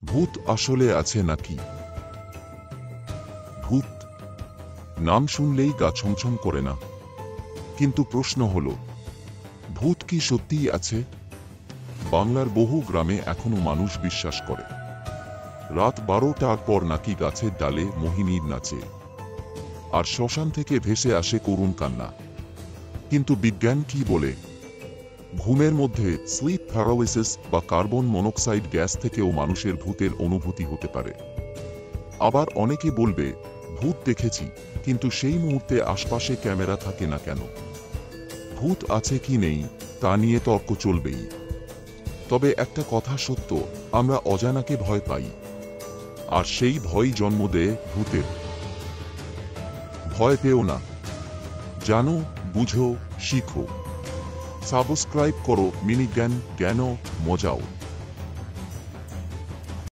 ভূত আসলে আছে নাকি? ভূত নাম শুনলেই গা ছমছম করে না? কিন্তু প্রশ্ন হলো, ভূত কি সত্যিই আছে? বাংলার বহু গ্রামে এখনো মানুষ বিশ্বাস করে রাত 12টার পর নাকি গাছের ডালে মোহিনীর নাচে, আর শ্মশান থেকে ভেসে আসে করুণ কান্না। কিন্তু বিজ্ঞান কি বলে? ঘুমের মধ্যে স্লিপ প্যারালিসিস বা কার্বন মনোক্সাইড গ্যাস থেকেও মানুষের ভূতের অনুভূতি হতে পারে। আবার অনেকে বলবে, ভূত দেখেছি, কিন্তু সেই মুহূর্তে আশপাশে ক্যামেরা থাকে না কেন? ভূত আছে কি নেই তা নিয়ে তর্ক চলবেই। তবে একটা কথা সত্য, আমরা অজানাকে ভয় পাই, আর সেই ভয়ই জন্ম দেয় ভূতের। ভয় পেও না, জানো, বুঝো, শিখো। সাবস্ক্রাইব করো মিনি জ্ঞান, জ্ঞান, মজাও।